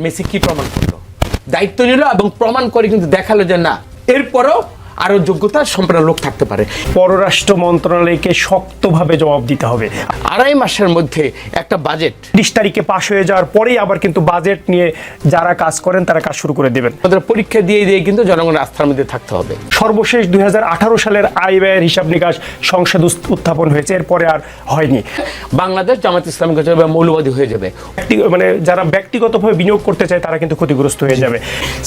Messi কি প্রমাণ করলো, দায়িত্ব নিল এবং প্রমাণ করে কিন্তু দেখালো যে না, এরপরও আরো যোগ্যতা সম্পন্ন লোক থাকতে পারে। পররাষ্ট্র মন্ত্রণালয়কে শক্তভাবে জবাব দিতে হবে। 2.5 মাসের মধ্যে একটা বাজেট 30 তারিখে পাশ হয়ে যাওয়ার পরেই আবার কিন্তু বাজেট নিয়ে যারা কাজ করেন তারা কাজ শুরু করে দেবেন। আমাদের পরীক্ষা দিয়ে কিন্তু জনগণের আস্থার মধ্যে থাকতে হবে। সর্বশেষ 2018 সালের আয় ব্যয়ের হিসাব নিকাশ সংসদ উত্থাপন হয়েছে, এরপরে আর হয়নি। বাংলাদেশ জামাত ইসলামী মৌলবাদী হয়ে যাবে, মানে যারা ব্যক্তিগতভাবে বিনিয়োগ করতে চায় তারা কিন্তু ক্ষতিগ্রস্ত হয়ে যাবে।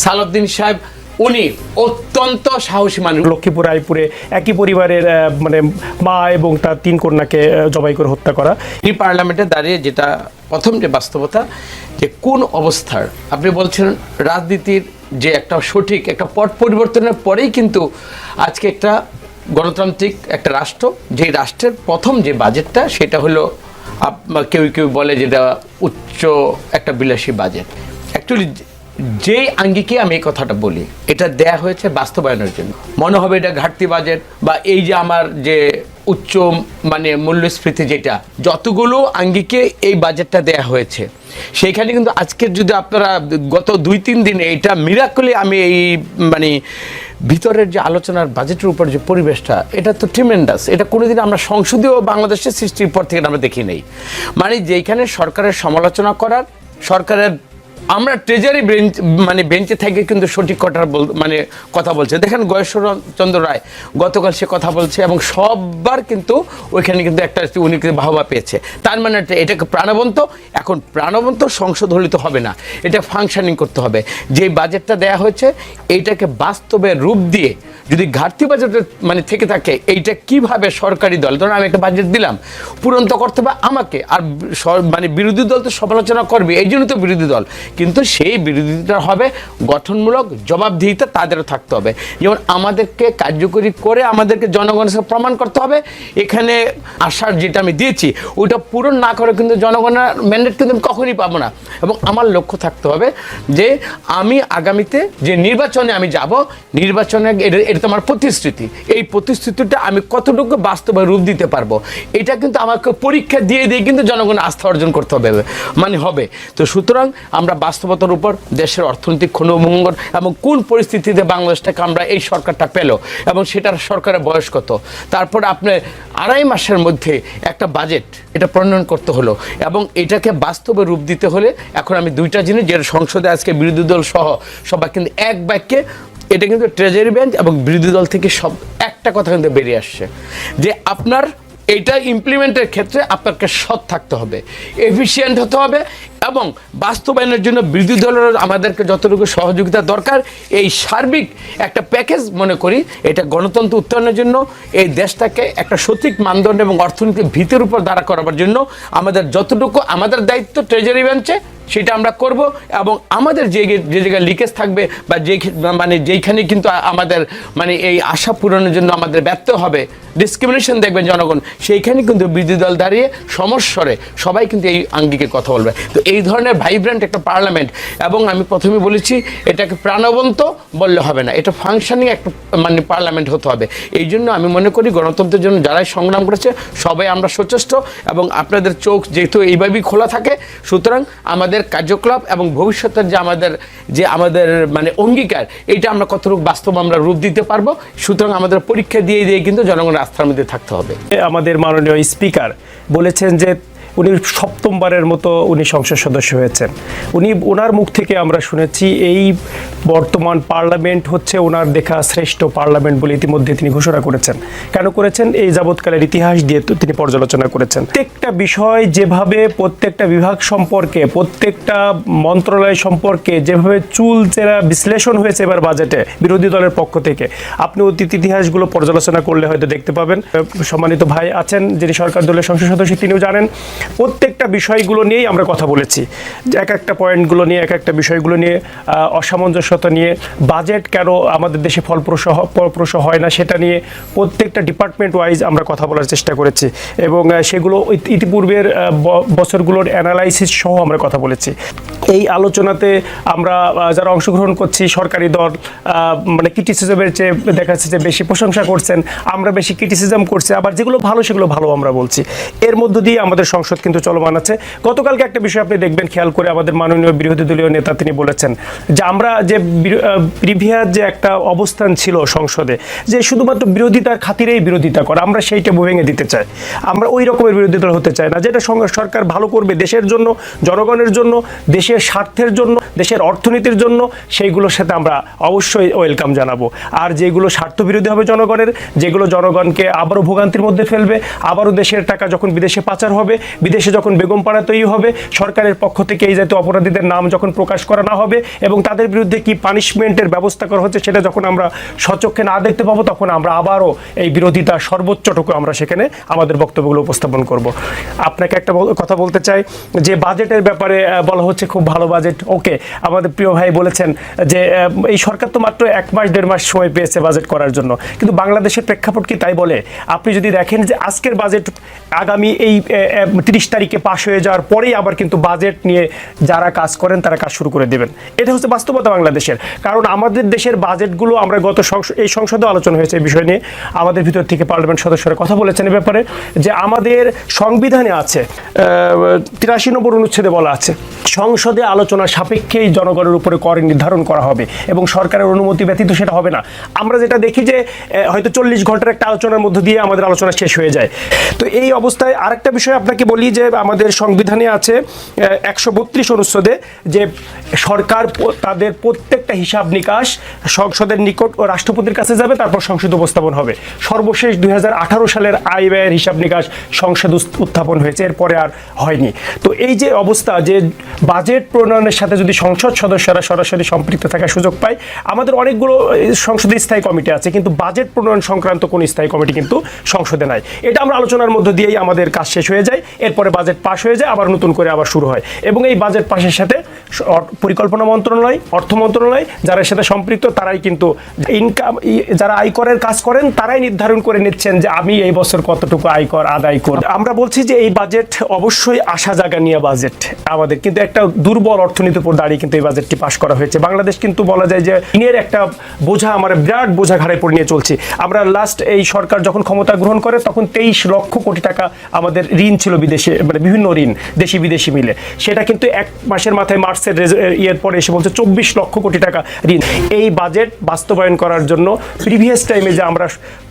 সালাউদ্দিন সাহেব উনি অত্যন্ত সাহসী মানুষ। লক্ষ্মীপুর রায়পুরে একই পরিবারের মানে মা এবং তার 3 কন্যাকে জবাই করে হত্যা করা। এই পার্লামেন্টে দাঁড়িয়ে যেটা প্রথম যে বাস্তবতা, যে কোন অবস্থার আপনি বলছেন রাজনীতির যে একটা সঠিক একটা পট পরিবর্তনের পরেই কিন্তু আজকে একটা গণতান্ত্রিক একটা রাষ্ট্র, যে রাষ্ট্রের প্রথম যে বাজেটটা সেটা হলো কেউ কেউ বলে যেটা উচ্চ একটা বিলাসী বাজেট। অ্যাকচুয়ালি যেই আঙ্গিকে আমি এই কথাটা বলি, এটা দেয়া হয়েছে বাস্তবায়নের জন্য। মনে হবে এটা ঘাটতি বাজেট, বা এই যে আমার যে উচ্চ মানে মূল্যস্ফীতি, যেটা যতগুলো আঙ্গিকে এই বাজেটটা দেয়া হয়েছে, সেইখানে কিন্তু আজকের যদি আপনারা গত 2-3 দিনে এটা মিরাকলি আমি এই মানে ভিতরের যে আলোচনার বাজেটের উপর যে পরিবেশটা, এটা তো ট্রিমেন্ডাস। এটা কোনোদিন আমরা সংসদীয় বাংলাদেশের সৃষ্টির পর থেকে আমরা দেখি নেই। মানে যেখানে সরকারের সমালোচনা করার, সরকারের আমরা ট্রেজারি বেঞ্চ মানে বেঞ্চে থেকে কিন্তু সঠিক মানে কথা বলছে। দেখেন গয়েশ্বরচন্দ্র রায় গতকাল সে কথা বলছে এবং সববার কিন্তু ওইখানে কিন্তু একটা উনি বাহবা পেয়েছে। তার মানে এটাকে প্রাণবন্ত, এখন প্রাণবন্ত সংসদ হলে তো হবে না, এটা ফাংশনিং করতে হবে। যে বাজেটটা দেয়া হয়েছে এইটাকে বাস্তবে রূপ দিয়ে যদি ঘাটতি বাজেটের মানে থেকে থাকে, এইটা কিভাবে সরকারি দল, ধরুন আমি একটা বাজেট দিলাম, পূরণ তো করতে হবে আমাকে, আর মানে বিরোধী দল তো সমালোচনা করবে, এই জন্য তো বিরোধী দল, কিন্তু সেই বিরোধিতা হবে গঠনমূলক, জবাবদিহিতা তাদেরও থাকতে হবে। যেমন আমাদেরকে কার্যকরী করে আমাদেরকে জনগণের সাথে প্রমাণ করতে হবে এখানে আশার যেটা আমি দিয়েছি ওইটা পূরণ না করে কিন্তু জনগণের ম্যান্ডেট কিন্তু আমি কখনই পাবো না। এবং আমার লক্ষ্য থাকতে হবে যে আমি আগামীতে যে নির্বাচনে আমি যাব, নির্বাচনে এটা তো আমার প্রতিশ্রুতি, এই প্রতিশ্রুতিটা আমি কতটুকু বাস্তবে রূপ দিতে পারবো, এটা কিন্তু আমাকে পরীক্ষা দিয়ে কিন্তু জনগণের আস্থা অর্জন করতে হবে মানে হবে। তো সুতরাং আমরা বাস্তবতার উপর দেশের অর্থনৈতিক ক্ষণভঙ্গন এবং কোন পরিস্থিতিতে বাংলাদেশটাকে আমরা এই সরকারটা পেল এবং সেটার সরকারের বয়স কত, তারপর আপনি 2.5 মাসের মধ্যে একটা বাজেট এটা প্রণয়ন করতে হলো এবং এটাকে বাস্তবে রূপ দিতে হলে এখন আমি 2টা জিনিস, যে সংসদে আজকে বিরোধী দল সহ সবাই কিন্তু এক বাক্যে, এটা কিন্তু ট্রেজারি বেঞ্চ এবং বিরোধী দল থেকে সব একটা কথা কিন্তু বেরিয়ে আসছে যে আপনার এইটা ইমপ্লিমেন্টের ক্ষেত্রে আপনাকে সৎ থাকতে হবে, এফিশিয়েন্ট হতে হবে এবং বাস্তবায়নের জন্য বিরোধী দলের আমাদেরকে যতটুকু সহযোগিতা দরকার, এই সার্বিক একটা প্যাকেজ মনে করি এটা গণতন্ত্র উত্তরণের জন্য, এই দেশটাকে একটা সঠিক মানদণ্ড এবং অর্থনৈতিক ভিতের উপর দাঁড়া করাবার জন্য আমাদের যতটুকু আমাদের দায়িত্ব ট্রেজারি বেঞ্চে সেটা আমরা করব। এবং আমাদের যে জায়গায় লিকেজ থাকবে বা মানে যেইখানে কিন্তু আমাদের মানে এই আশা পূরণের জন্য আমাদের ব্যর্থ হবে, ডিসক্রিমিনেশন দেখবেন জনগণ, সেইখানে কিন্তু বিরোধী দল দাঁড়িয়ে সমস্বরে সবাই কিন্তু এই আঙ্গিকে কথা বলবে। তো এই ধরনের ভাইব্রেন্ট একটা পার্লামেন্ট, এবং আমি প্রথমে বলেছি এটাকে প্রাণবন্ত বললে হবে না, এটা ফাংশনিং একটা মানে পার্লামেন্ট হতে হবে। এই জন্য আমি মনে করি গণতন্ত্রের জন্য যারাই সংগ্রাম করেছে সবাই আমরা সচেষ্ট, এবং আপনাদের চোখ যেহেতু এইভাবেই খোলা থাকে, সুতরাং আমাদের কার্যকলাপ এবং ভবিষ্যতের যে আমাদের মানে অঙ্গীকার, এইটা আমরা কতটুকু বাস্তব আমরা রূপ দিতে পারবো। সুতরাং আমাদের পরীক্ষা দিয়ে কিন্তু জনগণের আস্থার মধ্যে থাকতে হবে। আমাদের মাননীয় স্পিকার বলেছেন যে উনি 7মবারের মতো উনি সংসদ সদস্য হয়েছেন। ওনার মুখ থেকে আমরা শুনেছি এই বর্তমান পার্লামেন্ট হচ্ছে ওনার দেখা শ্রেষ্ঠ পার্লামেন্ট বলে ইতিমধ্যে তিনি ঘোষণা করেছেন। কেন করেছেন? এই যাবৎকালের ইতিহাস দিয়ে তিনি পর্যালোচনা করেছেন। প্রত্যেকটা বিষয় যেভাবে প্রত্যেকটা বিভাগ সম্পর্কে, প্রত্যেকটা মন্ত্রণালয় সম্পর্কে যেভাবে চুলচেরা বিশ্লেষণ হয়েছে এবার বাজেটে বিরোধী দলের পক্ষ থেকে, আপনি অতীত ইতিহাসগুলো পর্যালোচনা করলে হয়তো দেখতে পাবেন। সম্মানিত ভাই আছেন যিনি সরকার দলের সংসদ সদস্য, তিনিও জানেন প্রত্যেকটা বিষয়গুলো নিয়েই আমরা কথা বলেছি, এক একটা পয়েন্টগুলো নিয়ে, এক একটা বিষয়গুলো নিয়ে অসামঞ্জস্য সহিংসতা নিয়ে, বাজেট কেন আমাদের দেশে ফলপ্রসূ হয় না সেটা নিয়ে প্রত্যেকটা ডিপার্টমেন্ট ওয়াইজ আমরা কথা বলার চেষ্টা করেছি এবং সেগুলো ইতিপূর্বের বছরগুলোর অ্যানালাইসিস সহ আমরা কথা বলেছি। এই আলোচনাতে আমরা যারা অংশগ্রহণ করছি সরকারি দল মানে ক্রিটিসিজমের চেয়ে দেখা যাচ্ছে যে বেশি প্রশংসা করছেন, আমরা বেশি ক্রিটিসিজম করছি, আবার যেগুলো ভালো সেগুলো ভালো আমরা বলছি। এর মধ্য দিয়ে আমাদের সংসদ কিন্তু চলমান আছে। গতকালকে একটা বিষয় আপনি দেখবেন খেয়াল করে, আমাদের মাননীয় বিরোধী দলীয় নেতা তিনি বলেছেন যে আমরা যে প্রিভিয়াস যে একটা অবস্থান ছিল সংসদে যে শুধুমাত্র বিরোধিতার খাতিরেই বিরোধিতা করা, আমরা সেইটা ভেঙে দিতে চাই। আমরা ওই রকমের বিরোধী দল হতে চাই না। যেটা সরকার ভালো করবে দেশের জন্য, জনগণের জন্য, দেশের স্বার্থের জন্য, দেশের অর্থনীতির জন্য, সেইগুলোর সাথে আমরা অবশ্যই ওয়েলকাম জানাবো। আর যেগুলো স্বার্থবিরোধী হবে জনগণের, যেগুলো জনগণকে আবারও ভোগান্তির মধ্যে ফেলবে, আবারও দেশের টাকা যখন বিদেশে পাচার হবে, বিদেশে যখন বেগম পাড়া তৈরি হবে, সরকারের পক্ষ থেকে এই জাতীয় অপরাধীদের নাম যখন প্রকাশ করা না হবে এবং তাদের বিরুদ্ধে কি পানিশমেন্টের ব্যবস্থা করা হচ্ছে সেটা যখন আমরা সচক্ষে না দেখতে পাবো, তখন আমরা আবারও এই বিরোধিতা সর্বোচ্চটুকু আমরা সেখানে আমাদের বক্তব্যগুলো উপস্থাপন করব। আপনাকে একটা কথা বলতে চাই যে বাজেটের ব্যাপারে বলা হচ্ছে খুব ভালো বাজেট। ওকে, আমাদের প্রিয় ভাই বলেছেন যে এই সরকার তো মাত্র 1 মাস 1.5 মাস সময় পেয়েছে বাজেট করার জন্য, কিন্তু বাংলাদেশের প্রেক্ষাপট কি তাই বলে? আপনি যদি দেখেন যে আজকের বাজেট আগামী এই 30 তারিখে পাশ হয়ে যাওয়ার পরেই আবার কিন্তু বাজেট নিয়ে যারা কাজ করেন তারা কাজ শুরু করে দেবেন। এটা হচ্ছে বাস্তবতা বাংলাদেশের। কারণ আমাদের দেশের বাজেটগুলো আমরা এই সংসদে আলোচনা হয়েছে এই বিষয় নিয়ে, আমাদের ভিতর থেকে পার্লামেন্ট সদস্যরা কথা বলেছেন এ ব্যাপারে যে আমাদের সংবিধানে আছে 83 নম্বর অনুচ্ছেদে বলা আছে সংসদে আলোচনা সাপেক্ষেই জনগণের উপরে কর নির্ধারণ করা হবে এবং সরকারের অনুমতি ব্যতীত সেটা হবে না। আমরা যেটা দেখি যে হয়তো 40 ঘন্টার একটা আলোচনার মধ্য দিয়ে আমাদের আলোচনা শেষ হয়ে যায়। তো এই অবস্থায় আরেকটা বিষয় আপনাকে বলি যে আমাদের সংবিধানে আছে 132 অনুচ্ছেদে যে সরকার তাদের প্রত্যেকটা হিসাব নিকাশ সংসদের নিকট ও রাষ্ট্রপতির কাছে যাবে, তারপর সংসদ উপস্থাপন হবে। সর্বশেষ 2018 সালের আয় ব্যয়ের হিসাব নিকাশ সংসদ উত্থাপন হয়েছে, এরপরে আর হয়নি। তো এই যে অবস্থা যে বাজেট প্রণয়নের সাথে যদি সংসদ সদস্যরা সরাসরি সম্পৃক্ত থাকার সুযোগ পায়, আমাদের অনেকগুলো সংসদে স্থায়ী কমিটি আছে কিন্তু বাজেট প্রণয়ন সংক্রান্ত কোনো স্থায়ী কমিটি কিন্তু সংসদে নাই। এটা আমরা আলোচনার মধ্য দিয়েই আমাদের কাজ শেষ হয়ে যায়, এরপরে বাজেট পাস হয়ে যায়, আবার নতুন করে আবার শুরু হয় এবং এই বাজেট পাশের সাথে পরিকল্পনা মন্ত্রণালয়, অর্থ মন্ত্রণালয় যারা সাথে সম্পৃক্ত তারাই কিন্তু ইনকাম, যারা আয়করের কাজ করেন তারাই নির্ধারণ করে নিচ্ছেন যে আমি এই বছর কতটুকু আয়কর আদায় করব। আমরা বলছি যে এই বাজেট অবশ্যই আশা জাগা নিয়ে বাজেট আমাদের, কিন্তু একটা দুর্বল অর্থনীতির উপর দাঁড়িয়ে কিন্তু এই বাজেটটি পাশ করা হয়েছে। বাংলাদেশ কিন্তু বলা যায় যে ঋণের একটা বোঝা, আমার বিরাট বোঝা ঘাড়ে পড়ে নিয়ে চলছি। আমরা লাস্ট এই সরকার যখন ক্ষমতা গ্রহণ করে তখন 23 লক্ষ কোটি টাকা আমাদের ঋণ ছিল বিদেশে, মানে বিভিন্ন ঋণ দেশি বিদেশি মিলে। সেটা কিন্তু 1 মাসের মাথায় মার্চের ইয়ের পরে এসে বলছে 24 লক্ষ কোটি টাকা ঋণ। এই বাজেট বাস্তবায়ন করার জন্য প্রিভিয়াস টাইমে যে আমরা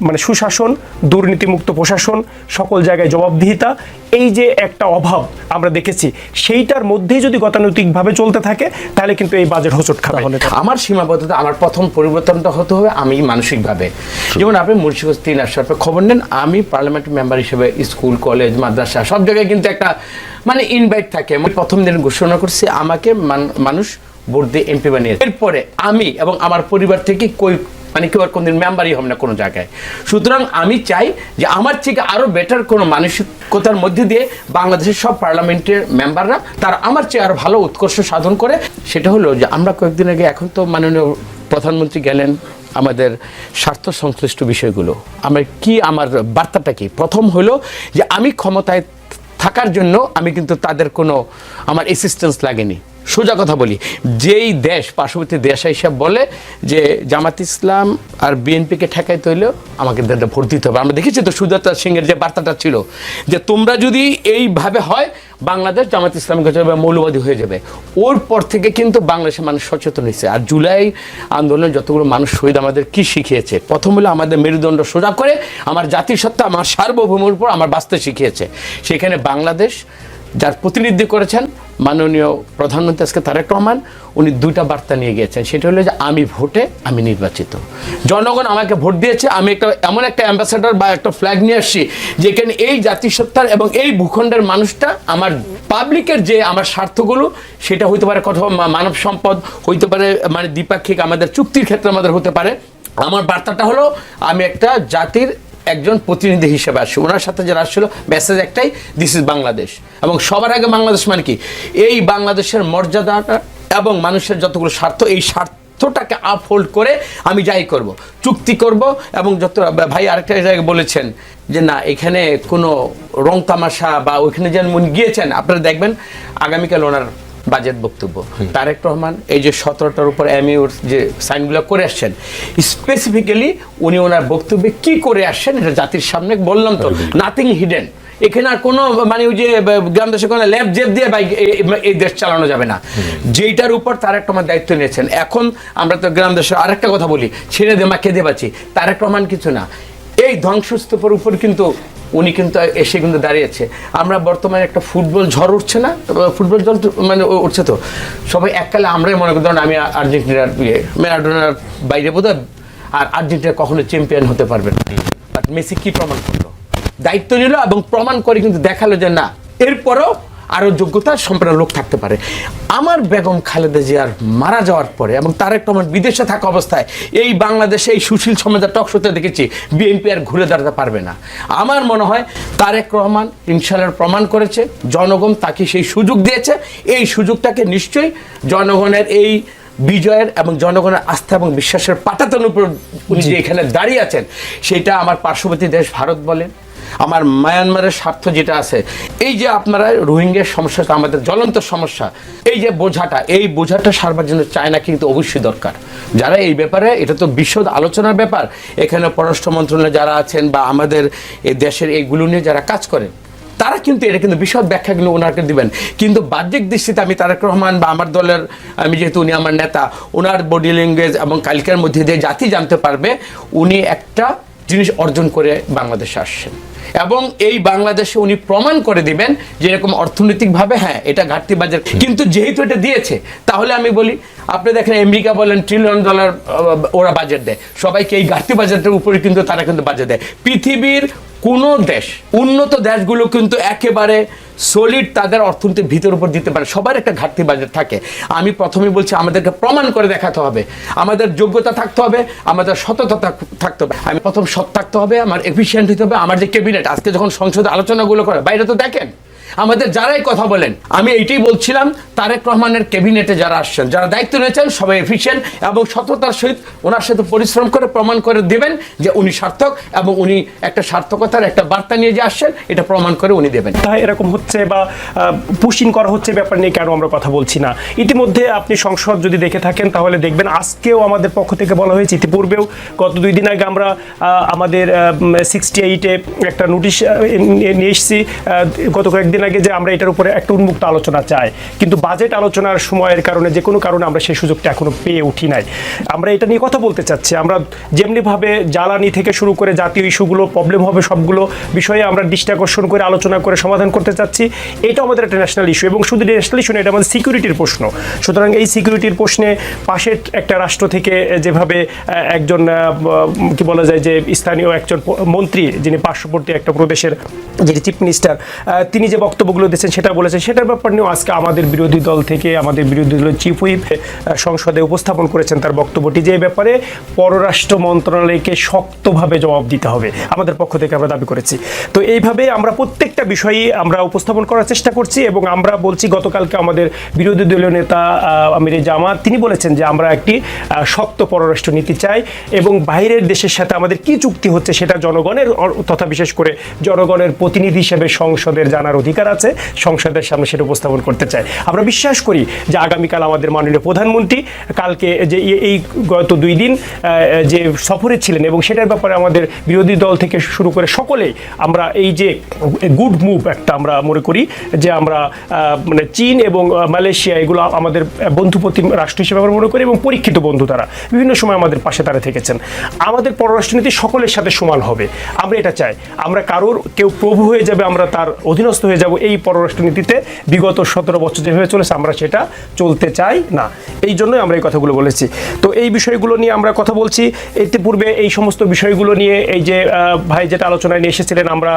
মানে সুশাসন, দুর্নীতিমুক্ত প্রশাসন, সকল জায়গায় জবাবদিহিতা, এই যে একটা অভাব আমরা দেখেছি, সেইটার মধ্যেই যদি গতানুগতিকভাবে চলতে থাকে তাহলে কিন্তু এই বাজেট হোঁচট খাবে। আমার সীমাবদ্ধতা, আমার প্রথম পরিবর্তনটা হতে হবে আমি মানসিকভাবে। যেমন আপনি মুন্সিগঞ্জ 3 আসরে খবর নেন, আমি পার্লামেন্ট মেম্বার হিসেবে স্কুল, কলেজ, মাদ্রাসা সব জায়গায় কিন্তু একটা মানে ইনভাইট থাকে। আমি প্রথম দিন ঘোষণা করছি আমাকে মানুষ ভোট দিয়ে এমপি বানিয়েছে। এরপরে আমি এবং আমার পরিবার থেকে কেউ আর কোনদিন মেম্বারই হবে না কোনো জায়গায়। সুতরাং আমি চাই যে আমার থেকে আরো বেটার কোনো মানসিকতার মধ্যে দিয়ে বাংলাদেশের সব পার্লামেন্টের মেম্বাররা তারা আমার চেয়ে আরো ভালো উৎকর্ষ সাধন করে। সেটা হলো যে আমরা কয়েকদিন আগে, এখন তো মাননীয় প্রধানমন্ত্রী গেলেন আমাদের স্বার্থ সংশ্লিষ্ট বিষয়গুলো, আমার বার্তাটা কি? প্রথম হলো যে আমি ক্ষমতায় থাকার জন্য আমি কিন্তু তাদের কোনো আমার অ্যাসিস্ট্যান্স লাগেনি। সোজা কথা বলি, যেই দেশ পার্শ্ববর্তী দেশ হিসাব বলে যে জামাত ইসলাম আর বিএনপিকে ঠেকাইতে হইলেও আমাকে ভোট দিতে হবে। আমরা দেখেছি তো সুজাতা সিংয়ের যে বার্তাটা ছিল যে তোমরা যদি এইভাবে হয় বাংলাদেশ জামাত ইসলামকে মৌলবাদী হয়ে যাবে। ওর পর থেকে কিন্তু বাংলাদেশের মানুষ সচেতন হয়েছে। আর জুলাই আন্দোলনে যতগুলো মানুষ শহীদ আমাদের কি শিখিয়েছে? প্রথম হলো আমাদের মেরুদণ্ড সোজা করে আমার জাতিসত্তা, আমার সার্বভৌমের উপর আমার বাঁচতে শিখিয়েছে। সেখানে বাংলাদেশ যার প্রতিনিধি করেছেন মাননীয় প্রধানমন্ত্রী আজকে তারেক রহমান, উনি 2টা বার্তা নিয়ে গিয়েছেন। সেটা হলো যে আমি ভোটে আমি নির্বাচিত, জনগণ আমাকে ভোট দিয়েছে, আমি এমন একটা অ্যাম্বাসেডর বা একটা ফ্ল্যাগ নিয়ে আসছি যেখানে এই জাতিসত্তার এবং এই ভূখণ্ডের মানুষটা আমার পাবলিকের যে আমার স্বার্থগুলো, সেটা হইতে পারে কথা মানব সম্পদ, হইতে পারে মানে দ্বিপাক্ষিক আমাদের চুক্তির ক্ষেত্রে আমাদের হতে পারে। আমার বার্তাটা হলো আমি একটা জাতির একজন প্রতিনিধি হিসেবে আসছি। ওনার সাথে যারা আসছিল মেসেজ একটাই, দিস ইজ বাংলাদেশ। এবং সবার আগে বাংলাদেশ মানে কি? এই বাংলাদেশের মর্যাদাটা এবং মানুষের যতগুলো স্বার্থ, এই স্বার্থ স্বার্থটাকে আপহোল্ড করে আমি যাই করব, চুক্তি করব। এবং যত ভাই আরেকটা জায়গায় বলেছেন যে না এখানে কোনো রং তামাশা বা ওইখানে যেন উনি গিয়েছেন, আপনারা দেখবেন আগামীকাল ওনার বাজেট বক্তব্য, তারেক রহমান এই যে 17টার উপর এমইউর যে সাইনগুলো করে আসছেন, স্পেসিফিক্যালি উনি ওনার বক্তব্যে কি করে আসছেন এটা জাতির সামনে বললাম তো, নাথিং হিডেন। এখানে আর কোনো মানে ওই যে গ্রাম দেশে কোনো ল্যাব জেব দিয়ে এই দেশ চালানো যাবে না। যেইটার উপর তারেক রহমান দায়িত্ব নিয়েছেন, এখন আমরা তো গ্রাম দেশে আরেকটা কথা বলি, ছেড়ে দে মা কেঁদে বাঁচি, তারেক রহমান কিছু না, এই ধ্বংসস্তূপের উপর কিন্তু উনি কিন্তু এসে কিন্তু দাঁড়িয়েছে। আমরা বর্তমানে একটা ফুটবল ঝড় উঠছে না, ফুটবল জল মানে উঠছে, তো সবাই এককালে আমরাই মনে করি আমি আর্জেন্টিনার ম্যারাডোনার বাইরে বোধহয় আর আর্জেন্টিনা কখনো চ্যাম্পিয়ন হতে পারবে না। বাট মেসি কি প্রমাণ করলো, দায়িত্ব নিল এবং প্রমাণ করে কিন্তু দেখালো যে না এরপরও আরও যোগ্যতা সম্পন্ন লোক থাকতে পারে। আমার বেগম খালেদা জিয়ার মারা যাওয়ার পরে এবং তারেক রহমান বিদেশে থাকা অবস্থায় এই বাংলাদেশে এই সুশীল সমাজের টকশোতে দেখেছি বিএনপি আর ঘুরে দাঁড়াতে পারবে না। আমার মনে হয় তারেক রহমান ইনশাআল্লাহ প্রমাণ করেছে, জনগণ তাকে সেই সুযোগ দিয়েছে, এই সুযোগটাকে নিশ্চয়ই জনগণের এই বিজয়ের এবং জনগণের আস্থা এবং বিশ্বাসের পাটাতনের উপর উনি যে এখানে দাঁড়িয়ে আছেন, সেটা আমার পার্শ্ববর্তী দেশ ভারত বলেন, আমার মায়ানমারের স্বার্থ যেটা আছে, এই যে আপনারা রোহিঙ্গার সমস্যা আমাদের জ্বলন্ত সমস্যা, এই যে বোঝাটা, এই বোঝাটা সারবার জন্য চায়না কিন্তু অবশ্যই দরকার। যারা এই ব্যাপারে, এটা তো বিশদ আলোচনার ব্যাপার, এখানে পররাষ্ট্র মন্ত্রণালয়ে যারা আছেন বা আমাদের এই দেশের এইগুলো নিয়ে যারা কাজ করেন, তারা কিন্তু এটা কিন্তু বিশদ ব্যাখ্যাগুলো ওনাকে দিবেন। কিন্তু বাহ্যিক দৃষ্টিতে আমি তারেক রহমান বা আমার দলের, আমি যেহেতু উনি আমার নেতা, ওনার বডি ল্যাঙ্গুয়েজ এবং কালকের মধ্যে দিয়ে জাতি জানতে পারবে উনি একটা জিনিস অর্জন করে বাংলাদেশে আসছেন এবং এই বাংলাদেশে উনি প্রমাণ করে দিবেন যে এরকম অর্থনৈতিকভাবে হ্যাঁ এটা ঘাটতি বাজার, কিন্তু যেহেতু এটা দিয়েছে তাহলে আমি বলি আপনি দেখেন আমেরিকা বলেন $1 ট্রিলিয়ন ওরা বাজেট দেয়, সবাইকে এই ঘাটতি বাজেটের উপরে কিন্তু তারা কিন্তু বাজেট দেয়। পৃথিবীর কোনো দেশ, উন্নত দেশগুলো কিন্তু একেবারে সলিড তাদের অর্থনীতির ভিতর উপর দিতে পারে, সবার একটা ঘাটতি বাজেট থাকে। আমি প্রথমেই বলছি আমাদেরকে প্রমাণ করে দেখাতে হবে, আমাদের যোগ্যতা থাকতে হবে, আমাদের সততা থাকতে হবে। আমি প্রথম সৎ থাকতে হবে, আমার এফিসিয়েন্ট হতে হবে। আমার যে ক্যাবিনেট আজকে যখন সংসদে আলোচনাগুলো করে, বাইরে তো দেখেন আমাদের যারাই কথা বলেন, আমি এইটাই বলছিলাম তারেক রহমানের ক্যাবিনেটে যারা আসছেন, যারা দায়িত্ব নিয়েছেন, সবাই এফিসিয়েন্ট এবং সততার সহিত ওনার সাথে পরিশ্রম করে প্রমাণ করে দেবেন যে উনি সার্থক এবং উনি একটা সার্থকতার একটা বার্তা নিয়ে যে আসছেন এটা প্রমাণ করে উনি দেবেন। এরকম হচ্ছে বা পুশিং করা হচ্ছে ব্যাপার নিয়ে কেন আমরা কথা বলছি না? ইতিমধ্যে আপনি সংসদ যদি দেখে থাকেন তাহলে দেখবেন আজকেও আমাদের পক্ষ থেকে বলা হয়েছে, ইতিপূর্বেও গত 2 দিন আগে আমরা আমাদের 68-এ একটা নোটিশ নিয়ে এসেছি গত কয়েকদিন আগে যে আমরা এটার উপরে একটা উন্মুক্ত আলোচনা চাই, কিন্তু বাজেট আলোচনার সময়ের কারণে যে কোনো কারণে আমরা সেই সুযোগটা এখনো পেয়ে উঠি নাই। আমরা এটা নিয়ে কথা বলতে চাচ্ছি, আমরা যেমনিভাবে জ্বালানি থেকে শুরু করে জাতীয় ইস্যুগুলো প্রবলেম হবে সবগুলো বিষয়ে আমরা দৃষ্টি আকর্ষণ করে আলোচনা করে সমাধান করতে চাচ্ছি। এটা আমাদের একটা ন্যাশনাল ইস্যু এবং শুধু ন্যাশনাল ইস্যু না, এটা আমাদের সিকিউরিটির প্রশ্ন। সুতরাং এই সিকিউরিটির প্রশ্নে পাশের একটা রাষ্ট্র থেকে যেভাবে একজন কি বলা যায় যে স্থানীয় একজন মন্ত্রী যিনি পার্শ্ববর্তী একটা প্রদেশের যিনি চিফ মিনিস্টার, তিনি যে বক্তব্যগুলো দিয়েছেন সেটা বলেছেন, সেটার ব্যাপার নিয়েও আজকে আমাদের বিরোধী দল থেকে আমাদের বিরোধী দলের চিফ হুইপ সংসদে উপস্থাপন করেছেন তার বক্তব্যটি, যে ব্যাপারে পররাষ্ট্র মন্ত্রণালয়কে শক্তভাবে জবাব দিতে হবে, আমাদের পক্ষ থেকে আমরা দাবি করেছি। তো এইভাবে আমরা প্রত্যেকটা বিষয়ই আমরা উপস্থাপন করার চেষ্টা করছি এবং আমরা বলছি, গতকালকে আমাদের বিরোধী দলীয় নেতা আমিরে জামাত তিনি বলেছেন যে আমরা একটি শক্ত পররাষ্ট্র নীতি চাই এবং বাইরের দেশের সাথে আমাদের কি চুক্তি হচ্ছে সেটা জনগণের তথা বিশেষ করে জনগণের প্রতিনিধি হিসেবে সংসদের জানার অধিকার আছে, সংসদের সামনে সেটা উপস্থাপন করতে চাই। আমরা বিশ্বাস করি যে আগামীকাল আমাদের মাননীয় প্রধানমন্ত্রী কালকে যে এই গত 2 দিন যে সফরে ছিলেন এবং সেটার ব্যাপারে আমাদের বিরোধী দল থেকে শুরু করে সকলেই আমরা এই যে গুড মুভ একটা আমরা মনে করি যে আমরা মানে চীন এবং মালয়েশিয়া এগুলো আমাদের বন্ধুপ্রতি রাষ্ট্র হিসেবে আমরা মনে করি এবং পরীক্ষিত বন্ধু, তারা বিভিন্ন সময় আমাদের পাশে তারা থেকেছেন। আমাদের পররাষ্ট্রনীতি সকলের সাথে সমান হবে, আমরা এটা চাই। আমরা কারোর কেউ প্রভু হয়ে যাবে, আমরা তার অধীনস্থ হয়ে যাব, এই পররাষ্ট্রনীতিতে বিগত 17 বছর যেভাবে চলেছে আমরা সেটা চলতে চাই না। এই জন্যই আমরা এই কথাগুলো বলেছি। তো এই বিষয়গুলো নিয়ে আমরা কথা বলছি। ইতিপূর্বে এই সমস্ত বিষয়গুলো নিয়ে এই যে ভাই যেটা আলোচনায় নিয়ে এসেছিলেন, আমরা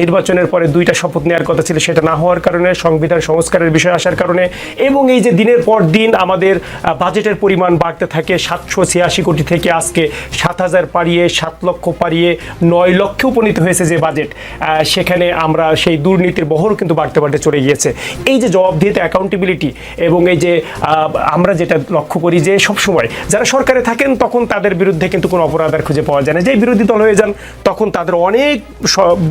নির্বাচনের পরে 2টা শপথ নেওয়ার কথা ছিল, সেটা না হওয়ার কারণে, সংবিধান সংস্কারের বিষয় আসার কারণে এবং এই যে দিনের পর দিন আমাদের বাজেটের পরিমাণ বাড়তে থাকে 786 কোটি থেকে আজকে 7,000 পারিয়ে 7 লক্ষ পারিয়ে 9 লক্ষে উপনীত হয়েছে যে বাজেট, সেখানে আমরা সেই দুর্নীতির বহর বহর কিন্তু বাড়তে বাড়তে চলে গিয়েছে। এই যে জবাবদিহিতা, অ্যাকাউন্টেবিলিটি এবং এই যে আমরা যেটা লক্ষ্য করি যে সবসময় যারা সরকারে থাকেন তখন তাদের বিরুদ্ধে কিন্তু কোনো অপরাধ আর খুঁজে পাওয়া যায় না, যেই বিরোধী দল হয়ে যান তখন তাদের অনেক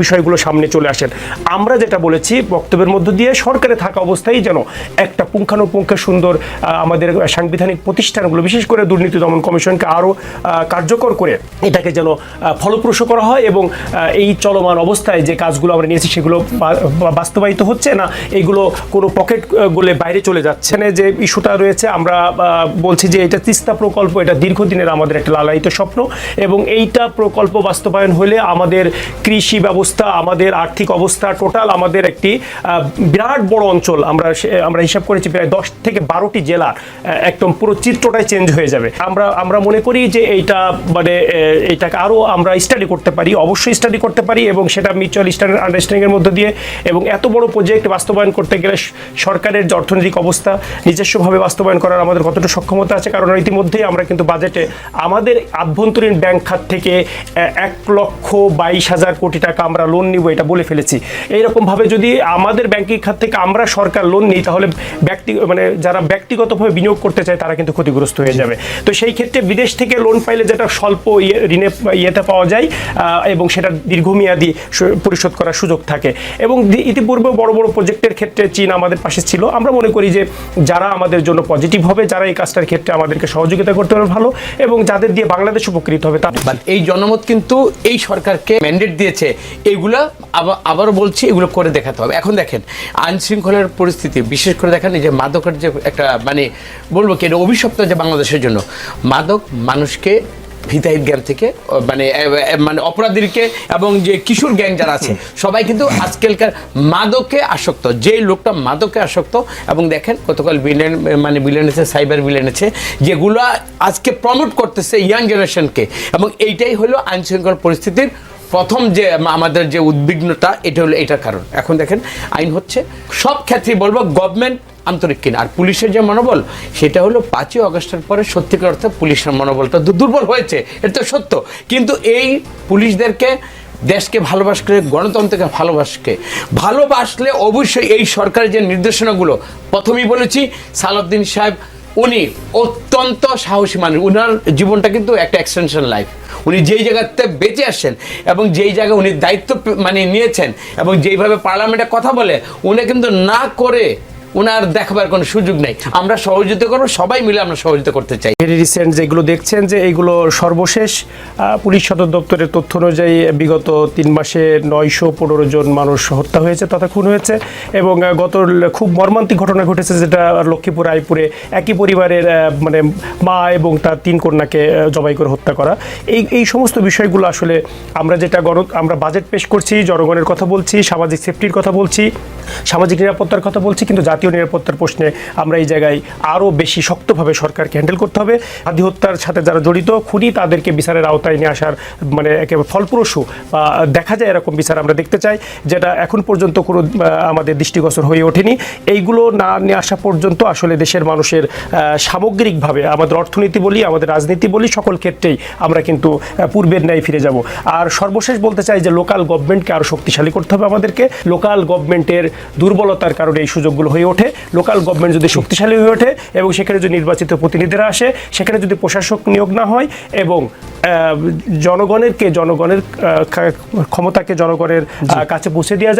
বিষয়গুলো সামনে চলে আসেন। আমরা যেটা বলেছি বক্তব্যের মধ্য দিয়ে, সরকারে থাকা অবস্থায় যেন একটা পুঙ্খানুপুঙ্খ সুন্দর আমাদের সাংবিধানিক প্রতিষ্ঠানগুলো, বিশেষ করে দুর্নীতি দমন কমিশনকে আরও কার্যকর করে এটাকে যেন ফলপ্রসূ করা হয় এবং এই চলমান অবস্থায় যে কাজগুলো আমরা নিয়েছি সেগুলো বাস্তবায়িত হচ্ছে না, এইগুলো কোনো পকেট গোলে বাইরে চলে যাচ্ছে না। যে ইস্যুটা রয়েছে আমরা বলছি যে এটা তিস্তা প্রকল্প, এটা দীর্ঘদিনের আমাদের একটা লালায়িত স্বপ্ন এবং এইটা প্রকল্প বাস্তবায়ন হলে আমাদের কৃষি ব্যবস্থা, আমাদের আর্থিক অবস্থা, টোটাল আমাদের একটি বিরাট বড় অঞ্চল, আমরা হিসাব করেছি প্রায় 10 থেকে 12টি জেলা, একদম পুরো চিত্রটাই চেঞ্জ হয়ে যাবে। আমরা মনে করি যে এইটা মানে এইটাকে আরও আমরা স্টাডি করতে পারি, অবশ্যই স্টাডি করতে পারি এবং সেটা মিউচুয়াল আন্ডারস্ট্যান্ডিংয়ের মধ্য দিয়ে, এবং এত বড় প্রজেক্ট বাস্তবায়ন করতে গেলে সরকারের যে অর্থনৈতিক অবস্থা, নিজস্বভাবে বাস্তবায়ন করার আমাদের কতটা সক্ষমতা আছে, কারণ ইতিমধ্যেই আমরা কিন্তু বাজেটে আমাদের আভ্যন্তরীণ ব্যাংক খাত থেকে 1,22,000 কোটি টাকা আমরা লোন নিব এটা বলে ফেলেছি। এইরকমভাবে যদি আমাদের ব্যাংকিং খাত থেকে আমরা সরকার লোন নিই তাহলে যারা ব্যক্তিগতভাবে বিনিয়োগ করতে চায় তারা কিন্তু ক্ষতিগ্রস্ত হয়ে যাবে। তো সেই ক্ষেত্রে বিদেশ থেকে লোন পাইলে যেটা স্বল্প ঋণে পাওয়া যায় এবং সেটা দীর্ঘমেয়াদী পরিশোধ করার সুযোগ থাকে। এবং ইতিপূর্বে বড় বড় প্রজেক্টের ক্ষেত্রে চীন আমাদের পাশে ছিল। আমরা মনে করি যে যারা আমাদের জন্য পজিটিভ হবে, যারা এই কাজটার ক্ষেত্রে আমাদেরকে সহযোগিতা করতে পারবে ভালো, এবং যাদের দিয়ে বাংলাদেশ উপকৃত হবে। এই জনমত কিন্তু এই সরকারকে ম্যান্ডেট দিয়েছে, এইগুলা আবারও বলছি এগুলো করে দেখাতে হবে। এখন দেখেন আইন শৃঙ্খলার পরিস্থিতি, বিশেষ করে দেখেন এই যে মাদকের যে একটা বলবো কি অভিশপ্ত যে বাংলাদেশের জন্য, মাদক মানুষকে হিতাহিত জ্ঞান থেকে অপরাধীকে এবং যে কিশোর গ্যাং যারা আছে সবাই কিন্তু আজকালকার মাদকে আসক্ত। যে লোকটা মাদকে আসক্ত, এবং দেখেন গতকাল বিলেন আছে, সাইবার বিলেন আছে, যেগুলো আজকে প্রমোট করতেছে ইয়াং জেনারেশনকে, এবং এইটাই হলো আইন শৃঙ্খলা পরিস্থিতির প্রথম যে আমাদের যে উদ্বিগ্নতা, এটা হলো এটার কারণ। এখন দেখেন আইন হচ্ছে সব ক্ষেত্রেই বলবো গভর্নমেন্ট আন্তরিক কিনা, আর পুলিশের যে মনোবল সেটা হলো 5ই আগস্টের পরে সত্যিকার অর্থে পুলিশের মনোবলটা দুর্বল হয়েছে, এটা তো সত্য। কিন্তু এই পুলিশদেরকে দেশকে ভালোবাসলে, গণতন্ত্রকে ভালোবাসলে অবশ্যই এই সরকারের যে নির্দেশনাগুলো, প্রথমেই বলেছি সালাউদ্দিন সাহেব উনি অত্যন্ত সাহসী মানুষ, উনার জীবনটা কিন্তু একটা এক্সটেনশন লাইফ। উনি যেই জায়গাতে বেঁচে আসেন এবং যেই জায়গায় উনি দায়িত্ব নিয়েছেন এবং যেইভাবে পার্লামেন্টে কথা বলে, উনি কিন্তু না করে ওনার দেখাবার কোনো সুযোগ নেই। আমরা সহযোগিতা করবো, সবাই মিলে আমরা সহযোগিতা করতে চাই। ভেরি রিসেন্ট যেগুলো দেখছেন যে এইগুলো সর্বশেষ পুলিশ সদর দপ্তরের তথ্য অনুযায়ী বিগত 3 মাসে 915 জন মানুষ হত্যা হয়েছে তথা খুন হয়েছে, এবং গত খুব মর্মান্তিক ঘটনা ঘটেছে যেটা লক্ষ্মীপুর রায়পুরে একই পরিবারের মা এবং তার 3 কন্যাকে জবাই করে হত্যা করা। এই সমস্ত বিষয়গুলো আসলে আমরা বাজেট পেশ করছি, জনগণের কথা বলছি, সামাজিক সেফটির কথা বলছি, সামাজিক নিরাপত্তার কথা বলছি, কিন্তু জাতীয় নিরাপত্তার প্রশ্নে আমরা এই জায়গায় আরও বেশি শক্তভাবে সরকারকে হ্যান্ডেল করতে হবে। আদি হত্যার সাথে যারা জড়িত খুনি তাদেরকে বিচারের আওতায় নিয়ে আসার একেবারে ফলপ্রসূ দেখা যায় এরকম বিচার আমরা দেখতে চাই, যেটা এখন পর্যন্ত কোনো আমাদের দৃষ্টিগোচর হয়ে ওঠেনি। এইগুলো না নিয়ে আসা পর্যন্ত আসলে দেশের মানুষের সামগ্রিকভাবে আমাদের অর্থনীতি বলি, আমাদের রাজনীতি বলি, সকল ক্ষেত্রেই আমরা কিন্তু পূর্বের ন্যায় ফিরে যাব। আর সর্বশেষ বলতে চাই যে লোকাল গভর্নমেন্টকে আরও শক্তিশালী করতে হবে আমাদেরকে। লোকাল গভর্নমেন্টের দুর্বলতার কারণে এই সুযোগগুলো হয়ে ওঠে। লোকাল গভর্নমেন্ট যদি শক্তিশালী হয়ে ওঠে এবং সেখানে যদি নির্বাচিত প্রতিনিধিরা আসে, সেখানে যদি প্রশাসক নিয়োগ না হয় এবং জনগণের ক্ষমতাকে জনগণের কাছে পৌঁছে দেওয়া যায়।